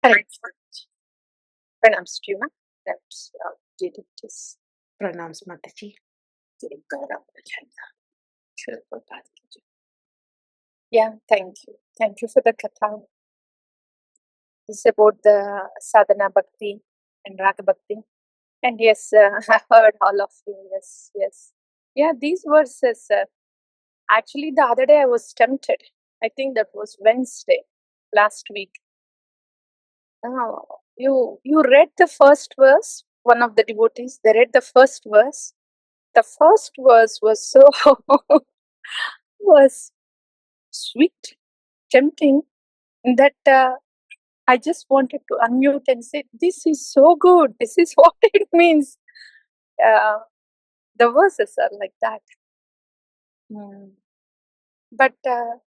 Correct. Pranams to you, ma'am. That's did it is. Pranams, Mataji. Yeah, thank you. Thank you for the katha. It's about the Sadhana Bhakti and Raaga Bhakti. And yes, I heard all of you. Yes, yes. Yeah, these verses, actually the other day I was tempted. I think that was Wednesday, last week. You read the first verse, one of the devotees, they read the first verse. The first verse was so, was sweet, tempting, that I just wanted to unmute and say, this is so good. This is what it means. The verses are like that. But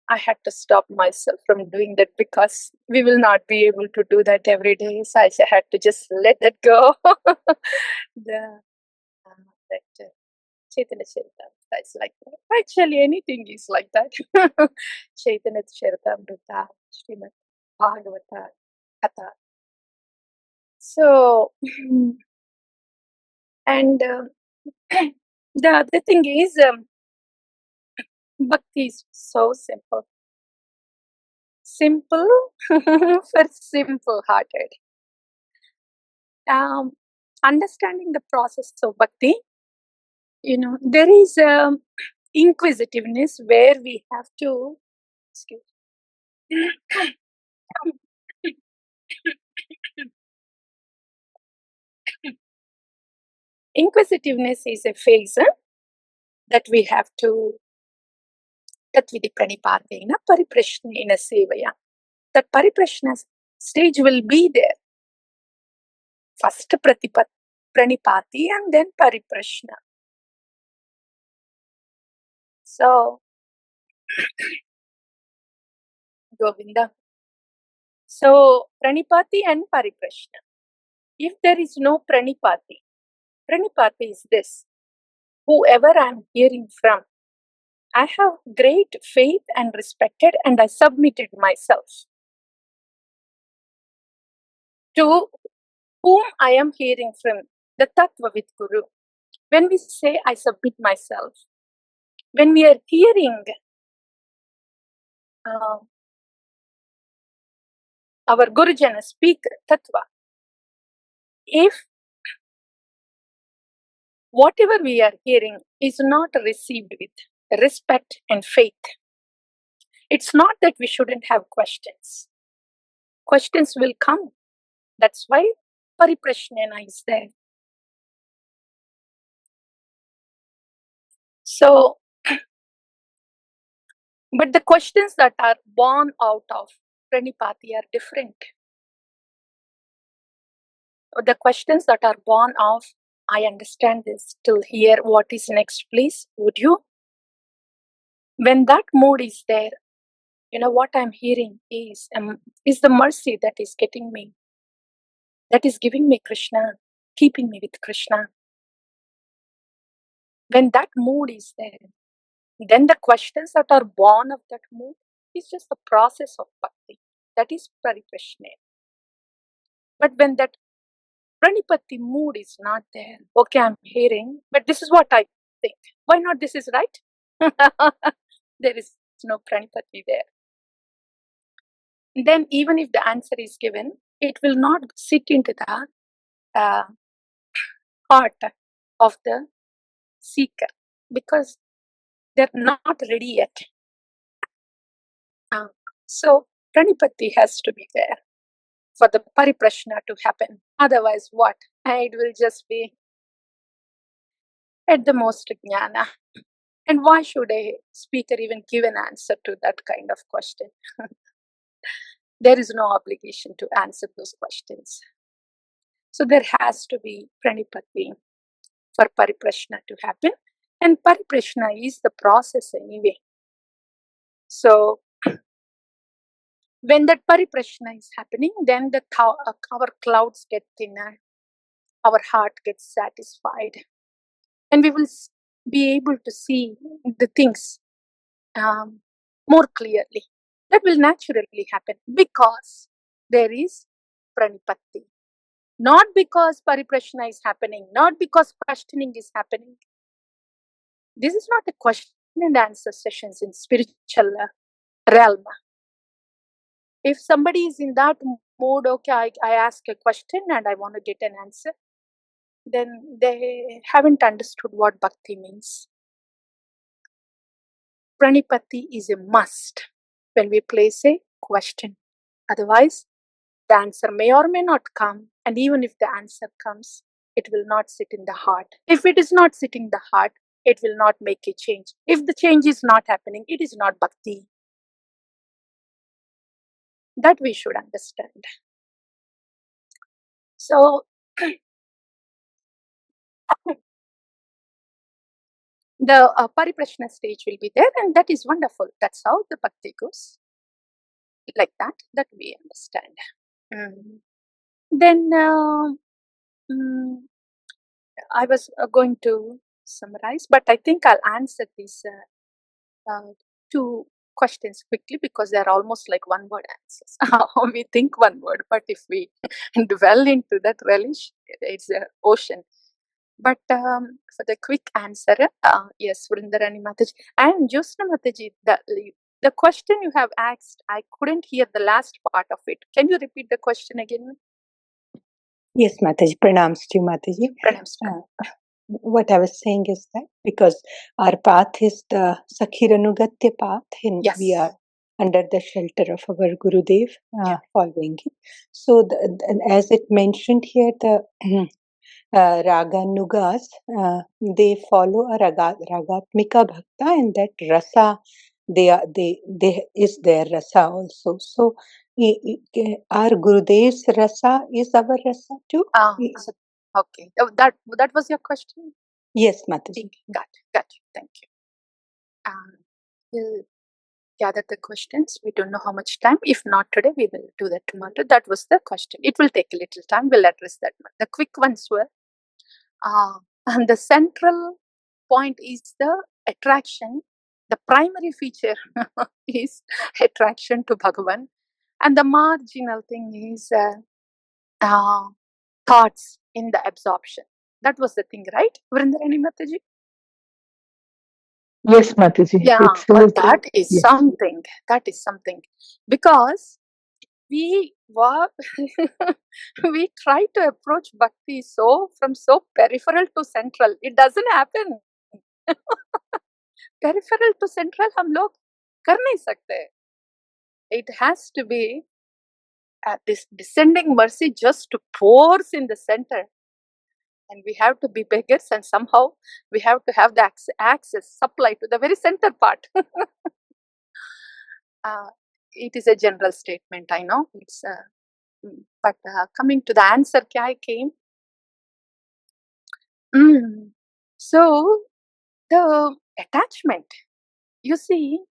I had to stop myself from doing that because we will not be able to do that every day. So I had to just let it go. the that Chaitanya Charitamrita is like that. Actually, anything is like that. Chaitanya Charitamrita, Srimad Bhagavata, Katha. So, and the other thing is, Bhakti is so simple. Simple for simple-hearted. Understanding the process of Bhakti, there is inquisitiveness where we have to, excuse inquisitiveness is a phase that we have to, that vidhi pranipatena pariprashnena sevaya. That pariprashna stage will be there. First pranipati and then pariprashna. So, Govinda. So, pranipati and pariprashna. If there is no pranipati is this: whoever I am hearing from, I have great faith and respected, and I submitted myself to whom I am hearing from, the Tattva with Guru. When we say I submit myself, when we are hearing our Gurujana speak Tattva, if whatever we are hearing is not received with respect and faith, it's not that we shouldn't have questions. Questions will come. That's why pariprashnena is there. So, but the questions that are born out of pranipati are different. The questions that are born of, I understand this, till here, what is next, please, would you? When that mood is there, what I'm hearing is the mercy that is getting me, that is giving me Krishna, keeping me with Krishna. When that mood is there, then the questions that are born of that mood is just the process of bhakti. That is pariprashna. But when that pranipati mood is not there, okay, I'm hearing, but this is what I think. Why not this is right? There is no pranipati there. Then even if the answer is given, it will not sit into the heart of the seeker because they're not ready yet. So pranipati has to be there for the pariprashna to happen. Otherwise, what? It will just be at the most jnana. And why should a speaker even give an answer to that kind of question? There is no obligation to answer those questions. So there has to be pranipati for pariprashna to happen. And pariprashna is the process anyway. So when that pariprashna is happening, then our clouds get thinner, our heart gets satisfied, and we will be able to see the things more clearly. That will naturally happen because there is pranipatti. Not because pariprashna is happening, not because questioning is happening. This is not a question and answer sessions in spiritual realm. If somebody is in that mode, okay, I ask a question and I want to get an answer, then they haven't understood what bhakti means. Pranipatti is a must when we place a question. Otherwise, the answer may or may not come, and even if the answer comes, it will not sit in the heart. If it is not sitting in the heart, it will not make a change. If the change is not happening, it is not bhakti. That we should understand. So, the pariprashna stage will be there, and that is wonderful. That's how the bhakti goes. Like that we understand. Then I was going to summarize, but I think I'll answer these two questions quickly because they're almost like one word answers. We think one word, but if we dwell into that relish, it's an ocean. But for the quick answer, yes, Vrindarani Mataji and Josna Mataji, the question you have asked, I couldn't hear the last part of it. Can you repeat the question again? Yes, Mataji. Pranams to you, Mataji. Pranams. What I was saying is that because our path is the Sakhiranugatya path, and Yes. we are under the shelter of our Gurudev, following it. So, as it mentioned here, the Raga Nugas, they follow a Ragatmika Bhakta, and that rasa, they is their rasa also. So, our Gurudev's rasa is our rasa too. Okay, that was your question? Yes, Mataji. Got it. Thank you. We'll gather the questions. We don't know how much time. If not today, we will do that tomorrow. That was the question. It will take a little time. We'll address that one. The quick ones were, and the central point is the attraction. The primary feature is attraction to Bhagavan, and the marginal thing is thoughts in the absorption. That was the thing, right, Vrindarani Mataji? Yes, Mataji. Yeah, that is something. That is something. Because we were we try to approach bhakti from so peripheral to central. It doesn't happen. Peripheral to central हम लोग कर नहीं सकते. It has to be this descending mercy just to pours in the center. And we have to be beggars, and somehow we have to have the access supply to the very center part. It is a general statement, I know. It's but coming to the answer, kya came? So the attachment. You see,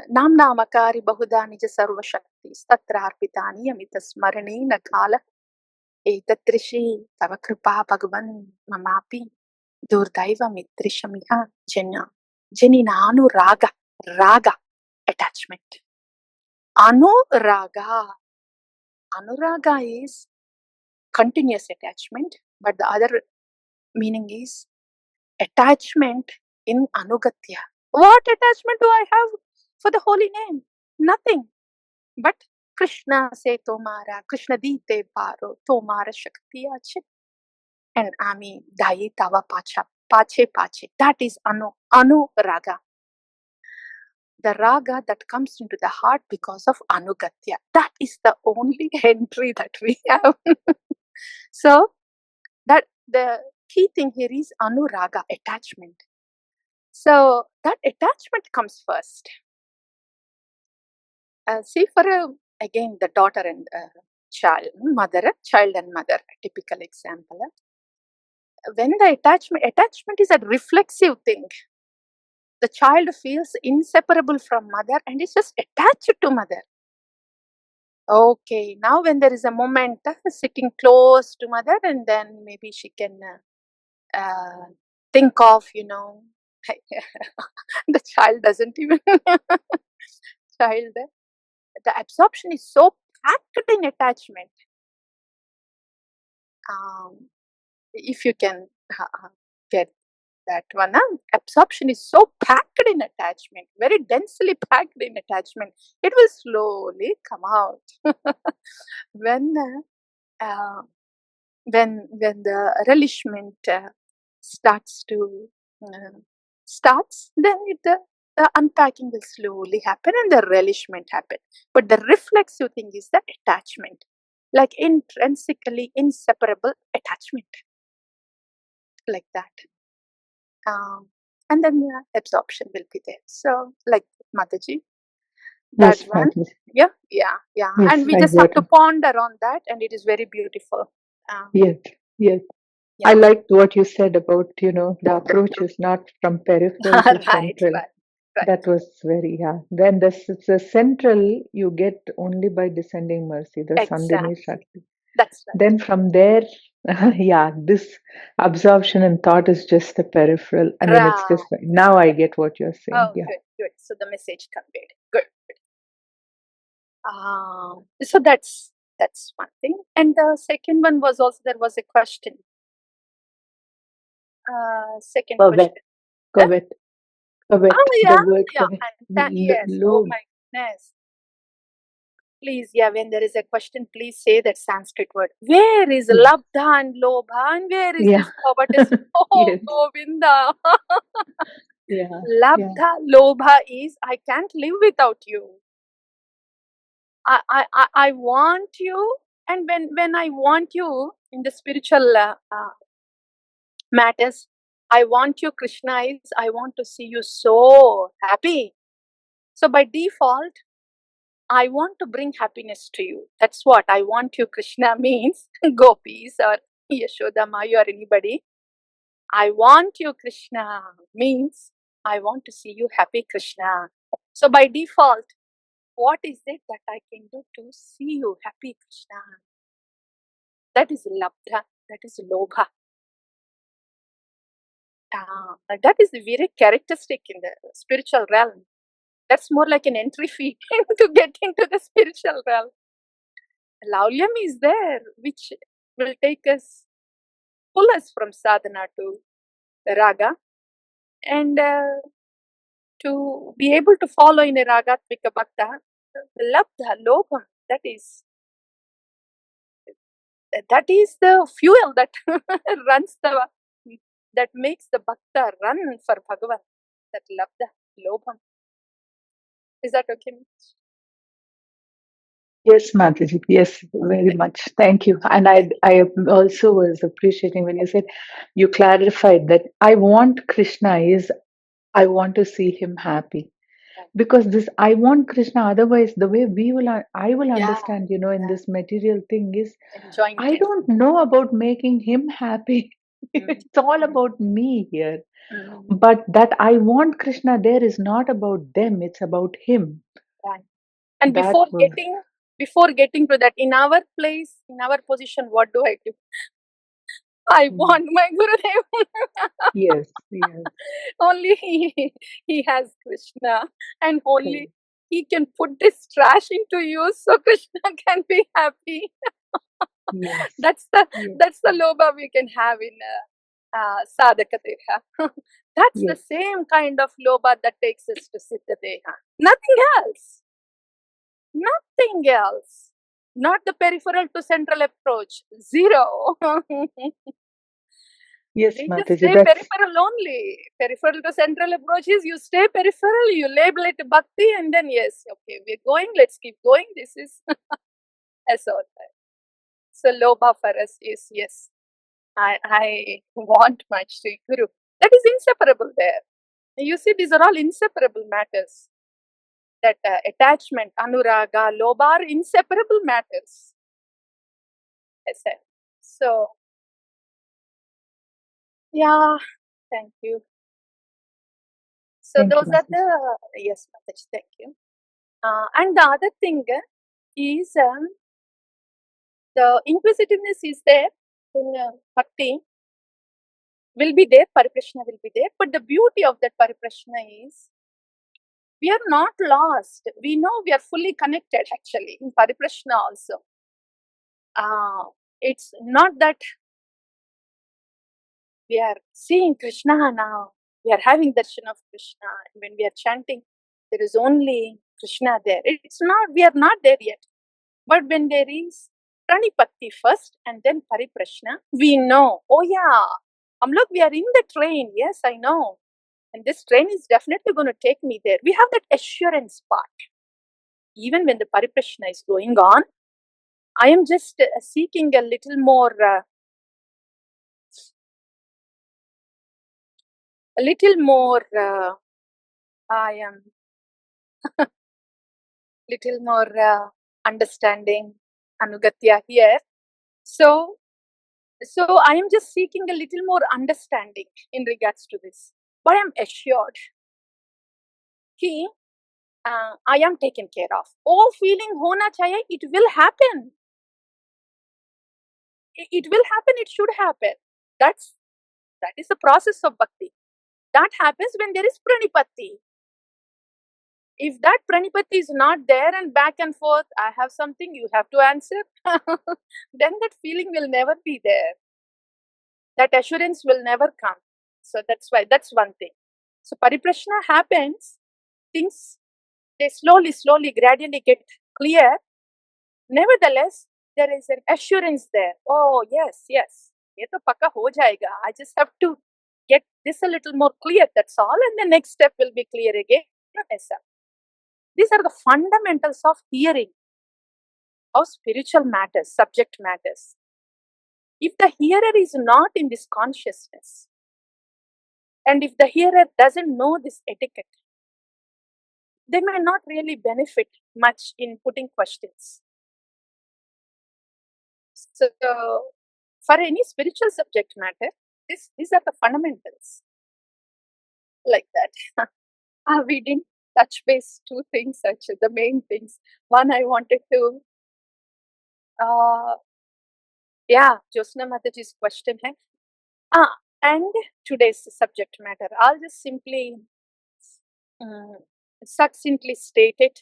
Nam Namakari Bahuda Nija Sarva Shaktis Tatra Arpitani Amita Smarani Nakala Etatrishi Tava Kripa Bhagavan Mamapi Durdaiva Mitrishamiha Jeni Nanu Raga attachment. Anuraga is continuous attachment, but the other meaning is attachment in anugatya. What attachment do I have for the holy name? Nothing. But Krishna se tomara, Krishna dite paro, tomara shakti ache. And ami dayi tava pache. That is anuraga. The raga that comes into the heart because of anugatya. That is the only entry that we have. So that the key thing here is anuraga, attachment. So that attachment comes first. See, for again the daughter and child and mother, typical example. When the attachment is a reflexive thing. The child feels inseparable from mother and is just attached to mother. Okay, now when there is a moment sitting close to mother, and then maybe she can think of, the child doesn't even the absorption is so packed in attachment. If you can get that one, absorption is so packed in attachment, very densely packed in attachment. It will slowly come out. when uh, when the relishment starts to then the unpacking will slowly happen and the relishment happen. But the reflexive thing is the attachment, like intrinsically inseparable attachment, like that. And then absorption will be there. So, like Mataji, that Yes, one. Mataji. Yeah. Yes, And we I just have got to it. ponder on that, and it is very beautiful. Yes, yes. Yeah. I liked what you said about, the approach is not from peripheral to Right. central. That was very, yeah. Then the central you get only by descending mercy, the Sandhini Exactly. Shakti. That's right. Then from there, yeah, this absorption and thought is just the peripheral. I mean, it's just, now I get what you're saying. Oh, Yeah. good. So the message conveyed. Good. So that's one thing. And the second one was also, there was a question. Second question. Covet. Covet. Oh, The yeah. word Yeah. covet. Yes. Oh, my goodness. Please, when there is a question, please say that Sanskrit word. Where is Yeah. Labdha and Lobha, and where is Yeah. this covetous? Oh, Yes. Govinda. Yeah. Labdha, Lobha is, I can't live without you. I want you, and when I want you in the spiritual matters, I want you, Krishna, is I want to see you so happy. So by default, I want to bring happiness to you. That's what I want you, Krishna means. Gopis or Yashoda Maya or anybody. I want you, Krishna means I want to see you happy, Krishna. So by default, what is it that I can do to see you happy, Krishna? That is labdha, that is lobha. That is very characteristic in the spiritual realm. That's more like an entry fee to get into the spiritual realm. Laulyam is there, which will take us, pull us from sadhana to raga, and to be able to follow in a ragatvika bhakta, labdha, lobha, that is the fuel that runs that makes the bhakta run for Bhagavan. That labdha, lobham. Is that okay? Yes, Mataji. Yes, very much. Thank you. And I also was appreciating when you said, you clarified that I want Krishna is I want to see him happy. Because this I want Krishna, otherwise the way I will understand, in this material thing is, enjoying I it. don't know about making him happy. It's all about me here. But that I want Krishna there is not about them, it's about him. Right. And That before getting to that, in our place, in our position, what do I do? I want my Gurudev. Yes. Only he has Krishna, and only he can put this trash into use so Krishna can be happy. Yes. That's the lobha we can have in sadhaka deha. That's the same kind of lobha that takes us to siddha deha. Nothing else. Nothing else. Not the peripheral to central approach. Zero. Yes, We just Mataji, stay that's peripheral only. Peripheral to central approach is you stay peripheral, you label it bhakti, and then yes, okay, we're going, let's keep going. This is as all. So lobha for us is yes. I want my Sri Guru. That is inseparable there. You see, these are all inseparable matters. That attachment, anuraga, lobha are inseparable matters. I said. So, yeah, thank you. So thank those you, are Mataji. the, yes, Mataji, thank you. And the other thing is the inquisitiveness is there in Bhakti, will be there, Pariprashna will be there. But the beauty of that Pariprashna is we are not lost. We know we are fully connected actually in Pariprashna also. It's not that we are seeing Krishna now, we are having darshan of Krishna. When we are chanting, there is only Krishna there. It's not, we are not there yet. But when there is pranipatti first and then pariprashna, we know, oh yeah, look, we are in the train. Yes, I know. And this train is definitely going to take me there. We have that assurance part. Even when the pariprashna is going on, I am just seeking a little more, I am little more understanding, anugatya here. So I am just seeking a little more understanding in regards to this. But I am assured कि I am taken care of. Oh, feeling hona chahiye, it will happen. It will happen, it should happen. That is the process of bhakti. That happens when there is pranipatti. If that pranipatti is not there and back and forth, I have something, you have to answer, then that feeling will never be there. That assurance will never come. So that's why, that's one thing. So pariprashna happens, things, they slowly, gradually get clear. Nevertheless, there is an assurance there. Oh, yes, ye to pakka ho jayega. I just have to get this a little more clear, that's all. And the next step will be clear again. These are the fundamentals of hearing, of spiritual matters, subject matters. If the hearer is not in this consciousness, and if the hearer doesn't know this etiquette, they may not really benefit much in putting questions. So, for any spiritual subject matter, these are the fundamentals. Like that. We didn't touch base two things actually, the main things. One, I wanted to, Josna Mataji's question hai. And today's subject matter. I'll just simply succinctly state it.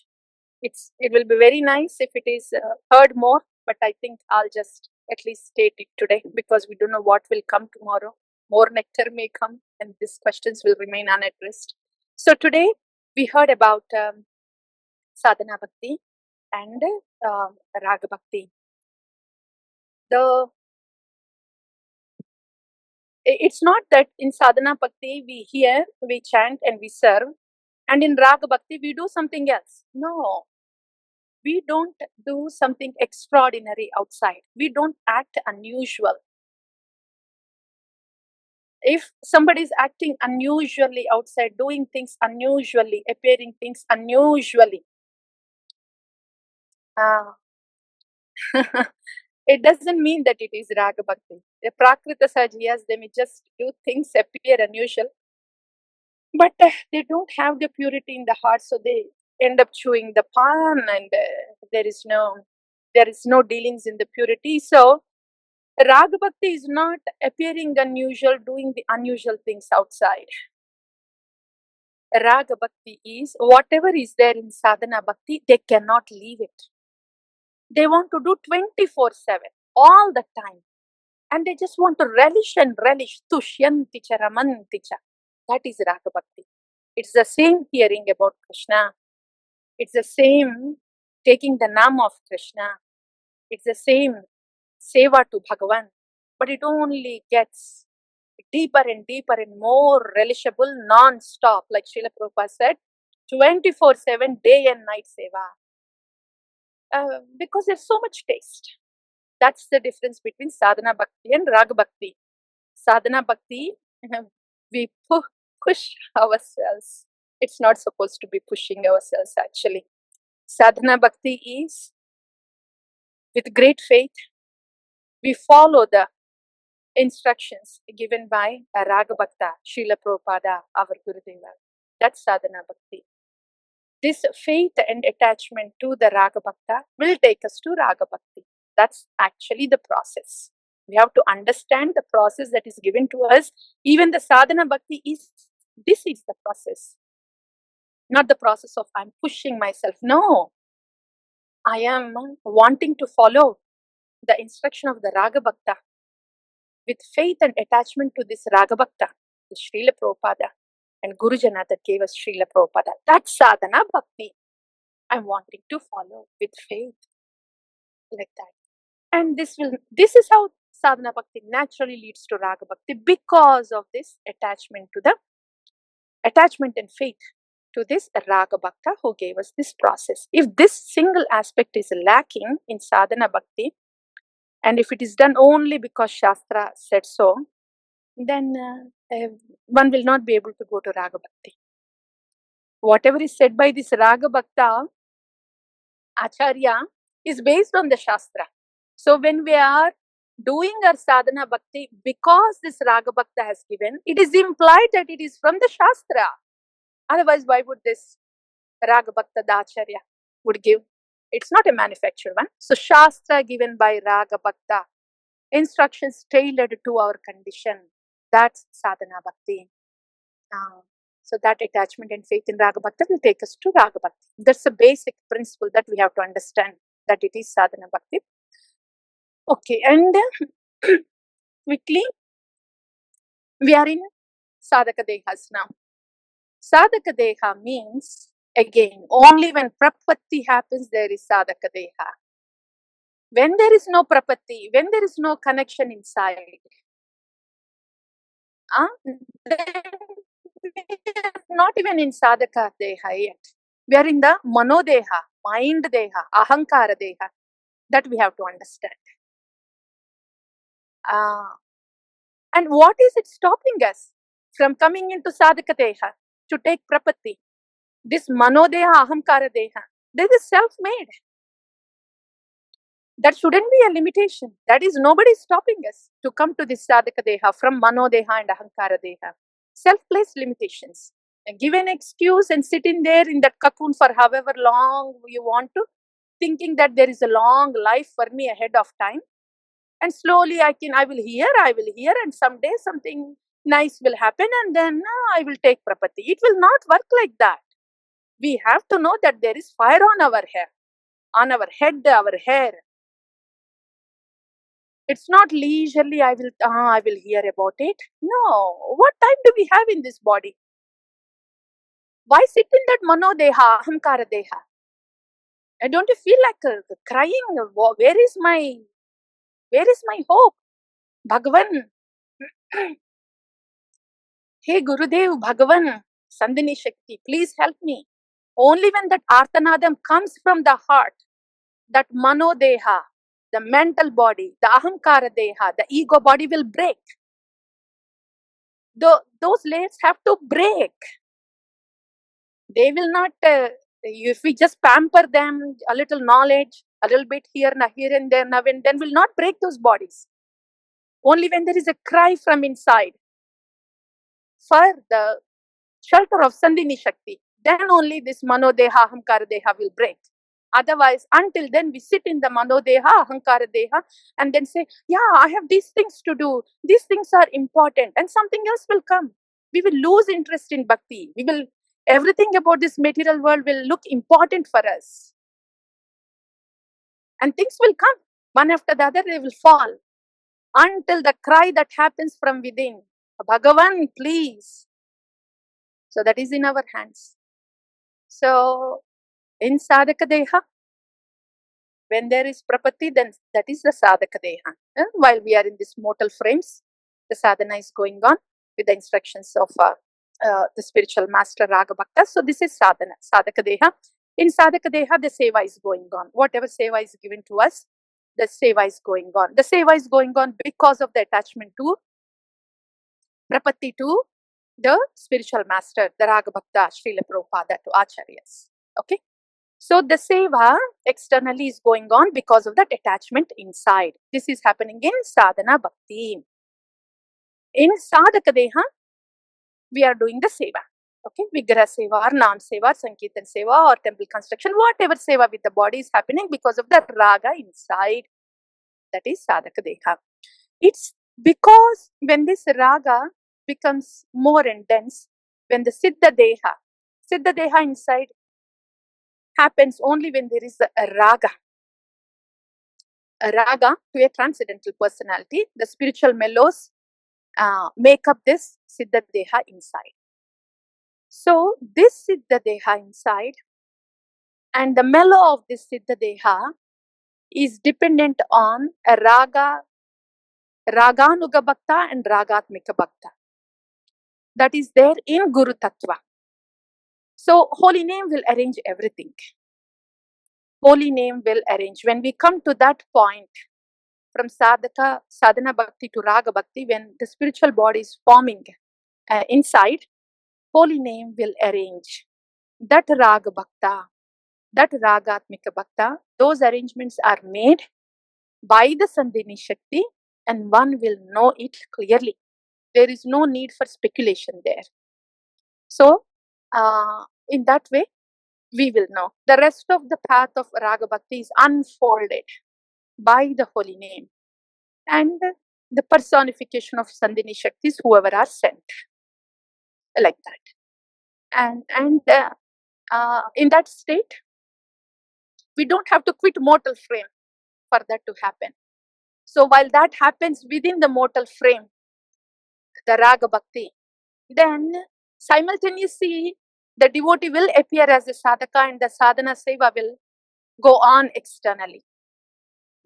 It will be very nice if it is heard more, but I think I'll just at least state it today because we don't know what will come tomorrow. More nectar may come and these questions will remain unaddressed. So today we heard about Sadhana Bhakti and Raaga Bhakti. It's not that in Sadhana Bhakti we hear, we chant and we serve, and in Raaga Bhakti we do something else. No, we don't do something extraordinary outside. We don't act unusual. If somebody is acting unusually outside, doing things unusually, appearing things unusually, it doesn't mean that it is Raaga Bhakti. The Prakrita Sajiyas, they may just do things appear unusual, but they don't have the purity in the heart, so they end up chewing the pan and there is no dealings in the purity. So Raaga Bhakti is not appearing unusual, doing the unusual things outside. Raaga Bhakti is whatever is there in Sadhana Bhakti, they cannot leave it. They want to do 24/7, all the time. And they just want to relish and relish. Tushyanticha ramanticha. That is Raaga Bhakti. It's the same hearing about Krishna. It's the same taking the name of Krishna. It's the same seva to Bhagavan. But it only gets deeper and deeper and more relishable non-stop. Like Srila Prabhupada said, 24/7 day and night seva. Because there's so much taste. That's the difference between Sadhana Bhakti and Raaga Bhakti. Sadhana Bhakti, we push ourselves. It's not supposed to be pushing ourselves actually. Sadhana Bhakti is with great faith. We follow the instructions given by Raaga Bhakta, Srila Prabhupada, our Gurudeva. That's Sadhana Bhakti. This faith and attachment to the Raaga Bhakta will take us to Raaga Bhakti. That's actually the process. We have to understand the process that is given to us. Even the Sadhana Bhakti this is the process. Not the process of I'm pushing myself. No. I am wanting to follow. the instruction of the Raaga Bhakta with faith and attachment to this Raaga Bhakta, the Srila Prabhupada and Gurujana that gave us Srila Prabhupada. That's Sadhana Bhakti. I'm wanting to follow with faith like that. And this is how Sadhana Bhakti naturally leads to Raaga Bhakti, because of this attachment and faith to this Raaga Bhakta who gave us this process. If this single aspect is lacking in Sadhana Bhakti, and if it is done only because Shastra said so, then one will not be able to go to Raaga Bhakti. Whatever is said by this Raaga Bhakta Acharya is based on the Shastra. So when we are doing our Sadhana Bhakti, because this Raaga Bhakta has given, it is implied that it is from the Shastra. Otherwise, why would this Raaga Bhakta Acharya would give? It's not a manufactured one. So Shastra given by Raaga Bhakta, instructions tailored to our condition. That's Sadhana Bhakti. So that attachment and faith in Raaga Bhakti will take us to Raaga Bhakti. That's a basic principle that we have to understand, that it is Sadhana Bhakti. Okay, and quickly, we are in Sadhaka Dehas now. Sadhaka Deha means, again, only when Prapatti happens, there is Sadhaka Deha. When there is no Prapatti, when there is no connection inside, then we are not even in Sadhaka Deha yet. We are in the Mano Deha, mind Deha, Ahankara Deha. That we have to understand. And what is it stopping us from coming into Sadhaka Deha to take Prapatti? This Mano Deha, Ahankara Deha, this is self-made. That shouldn't be a limitation. That is, nobody stopping us to come to this Sadhaka Deha from Mano Deha and Ahankara Deha. Self-placed limitations. And give an excuse and sit in there in that cocoon for however long you want to, thinking that there is a long life for me ahead of time. And slowly I will hear, and someday something nice will happen, and then I will take Prapatti. It will not work like that. We have to know that there is fire on our hair, on our head, our hair. It's not leisurely, I will hear about it. No. What time do we have in this body? Why sit in that Mano Deha, Ahankara Deha? Don't you feel like crying? Where is my hope? Bhagavan. Hey Gurudev, Bhagavan, Sandhini Shakti, please help me. Only when that Arthanadam comes from the heart, that Mano Deha, the mental body, the Ahankara Deha, the ego body will break. Those layers have to break. They will not, if we just pamper them, a little knowledge, a little bit here and there, now and then, will not break those bodies. Only when there is a cry from inside for the shelter of Sandhini Shakti, then only this Mano Deha, Ahankara Deha will break. Otherwise, until then, we sit in the Mano Deha, Ahankara Deha, and then say, yeah, I have these things to do. These things are important, and something else will come. We will lose interest in Bhakti. Everything about this material world will look important for us. And things will come. One after the other, they will fall. Until the cry that happens from within, Bhagavan, please. So that is in our hands. So, in Sadhaka Deha, when there is Prapatti, then that is the Sadhaka Deha. While we are in this mortal frames, the sadhana is going on with the instructions of the spiritual master Raaga Bhakta. So this is sadhana, Sadhaka Deha. In Sadhaka Deha, the seva is going on. Whatever seva is given to us, the seva is going on. The seva is going on because of the attachment to Prapatti, to the spiritual master, the Raaga Bhakta, Srila Prabhupada, to Acharyas. Okay. So the seva externally is going on because of that attachment inside. This is happening in Sadhana Bhakti. In Sadhaka Deha, we are doing the seva. Okay, Vigraha seva or Nam seva, Sankirtan seva or temple construction, whatever seva with the body is happening because of the raga inside. That is Sadhaka Deha. It's because when this raga becomes more intense, when the sidha deha inside happens only when there is a raga. raga to a transcendental personality. The spiritual mellows make up this sidha deha inside. So this sidha deha inside and the mellow of this sidha deha is dependent on a raganuga bhakta and ragatmika bhakta that is there in Guru Tattva. So holy name will arrange everything. Holy name will arrange. When we come to that point, from sadhana bhakti to raga bhakti, when the spiritual body is forming inside, holy name will arrange that raga bhakta, that ragatmika bhakta. Those arrangements are made by the Sandhini Shakti and one will know it clearly. There is no need for speculation there. So, in that way, we will know. The rest of the path of Raga Bhakti is unfolded by the holy name and the personification of Sandhini Shaktis, whoever are sent, like that. And in that state, we don't have to quit mortal frame for that to happen. So while that happens within the mortal frame, the Raga Bhakti, then simultaneously the devotee will appear as a sadhaka and the sadhana seva will go on externally.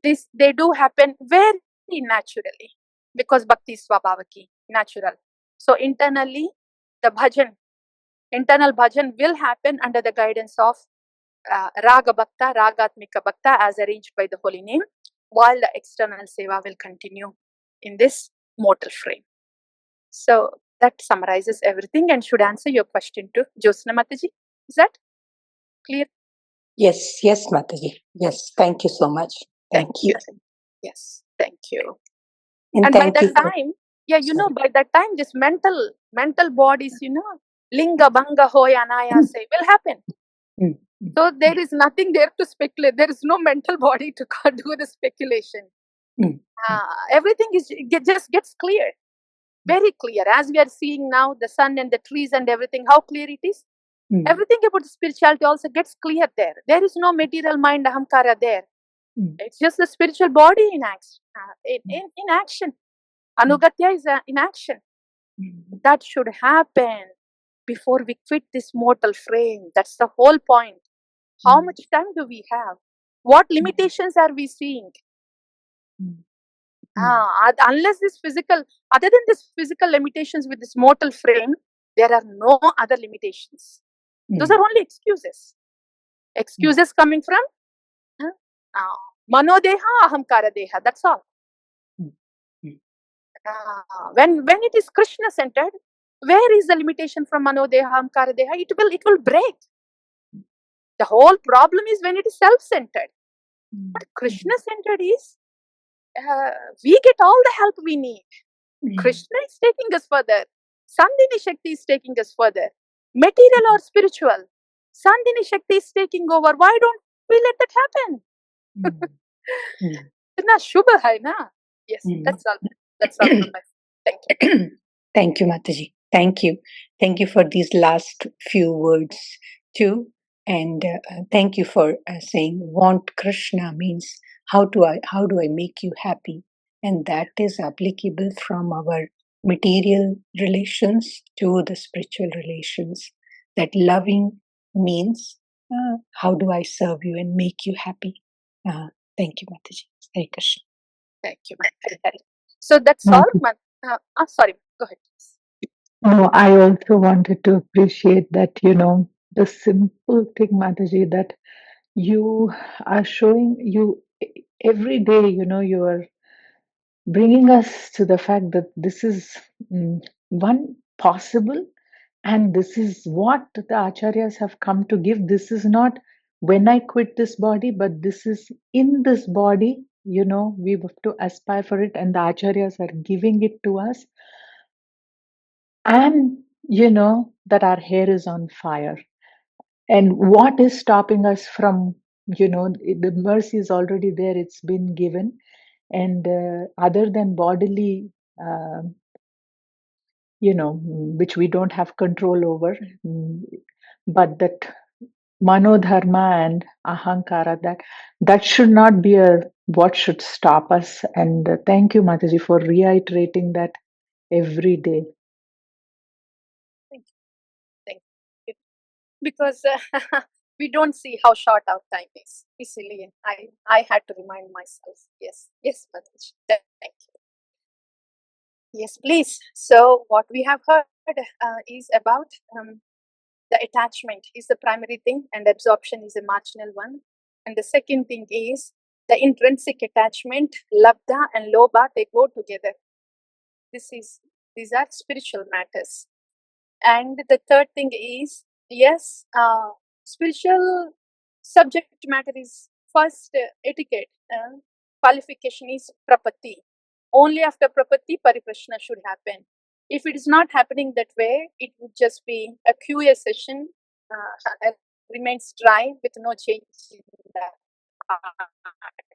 They do happen very naturally because bhakti is swabhavaki, natural. So internally, the internal bhajan will happen under the guidance of Raga Bhakta, Ragatmika Bhakta as arranged by the holy name, while the external seva will continue in this mortal frame. So that summarizes everything and should answer your question to Josna Mataji. Is that clear? Yes, Mataji. Yes, thank you so much. Thank you. Yes, thank you. And by that time, by that time, this mental bodies, linga bhanga hoya anayase will happen. So there is nothing there to speculate. There is no mental body to do the speculation. Everything just gets clear, very clear. As we are seeing now, the sun and the trees and everything, how clear it is. Everything about the spirituality also gets clear there. There is no material mind ahamkara there. It's just the spiritual body in action. In action. Anugatya is in action. That should happen before we quit this mortal frame. That's the whole point. How much time do we have? What limitations are we seeing? Unless this physical, other than this physical limitations with this mortal frame, there are no other limitations. Those are only excuses. Excuses coming from manodeha, ahamkara deha. That's all. When it is Krishna centered, where is the limitation from manodeha, ahamkara deha? It will break. The whole problem is when it is self-centered. But Krishna centered is we get all the help we need. Krishna is taking us further. Sandhini Shakti is taking us further. Material or spiritual, Sandhini Shakti is taking over. Why don't we let that happen? Itna shubha hai na? Yes, that's all. That's all from my side. Thank you. Thank you, Mataji. Thank you. Thank you for these last few words too. And thank you for saying want Krishna means how do I make you happy? And that is applicable from our material relations to the spiritual relations. That loving means how do I serve you and make you happy? Thank you, Mataji. Hare Krishna. Thank you. So that's all. Sorry, go ahead. Oh, I also wanted to appreciate that, the simple thing, Mataji, that you are showing every day, you are bringing us to the fact that this is one possible and this is what the acharyas have come to give. This is not when I quit this body, but this is in this body, we have to aspire for it and the acharyas are giving it to us. And that our hair is on fire. And what is stopping us from, the mercy is already there, it's been given. And other than bodily, which we don't have control over, but that manodharma and ahankara, that should not be a what should stop us. And thank you, Mataji, for reiterating that every day. Thank you. Thank you. Because we don't see how short our time is. Easily, I had to remind myself. Yes, yes, Mataji. Thank you. Yes, please. So what we have heard is about the attachment is the primary thing, and absorption is a marginal one. And the second thing is the intrinsic attachment, labdha and lobha, they go together. These are spiritual matters. And the third thing is, yes, spiritual subject matter is first etiquette. Qualification is prapatti. Only after prapatti, pariprashna should happen. If it is not happening that way, it would just be a QA session, remains dry with no change in the heart.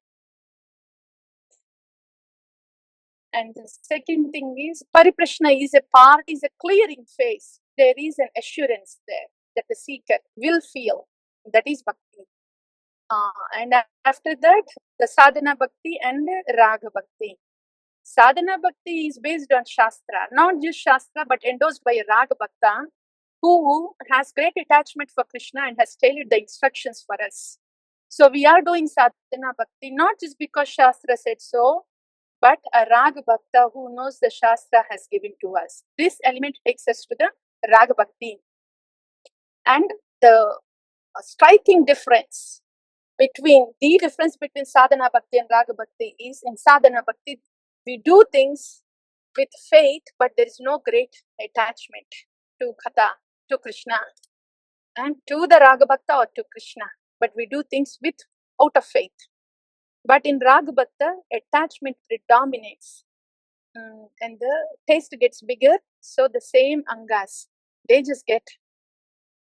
And the second thing is, pariprashna is a clearing phase. There is an assurance there that the seeker will feel. That is bhakti. And after that, the sadhana bhakti and raga bhakti. Sadhana bhakti is based on shastra, not just shastra, but endorsed by a raga bhakta who has great attachment for Krishna and has tailored the instructions for us. So we are doing sadhana bhakti not just because shastra said so, but a Raga Bhakta who knows the Shastra has given to us. This element takes us to the Raga Bhakti. And the striking difference between Sadhana Bhakti and Raga Bhakti is, in Sadhana Bhakti, we do things with faith, but there is no great attachment to Kata, to Krishna, and to the Raga Bhakta or to Krishna, but we do things out of faith. But in Raga Bhakta, attachment predominates. And the taste gets bigger, so the same angas, they just get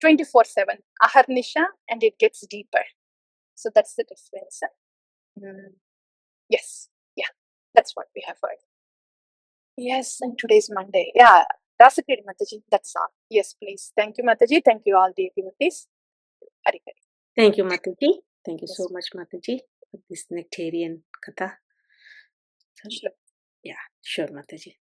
24/7 aharnisha, and it gets deeper. So that's the difference. Yes, yeah, that's what we have heard. Yes, and today's Monday. Yeah, Rasakiri Mataji, that's all. Yes, please. Thank you, Mataji. Thank you all, dear devotees. Hari Hari. Thank you, Mataji. Thank you so much, Mataji, for this nectarian katha. Sure. Yeah, sure, Mataji.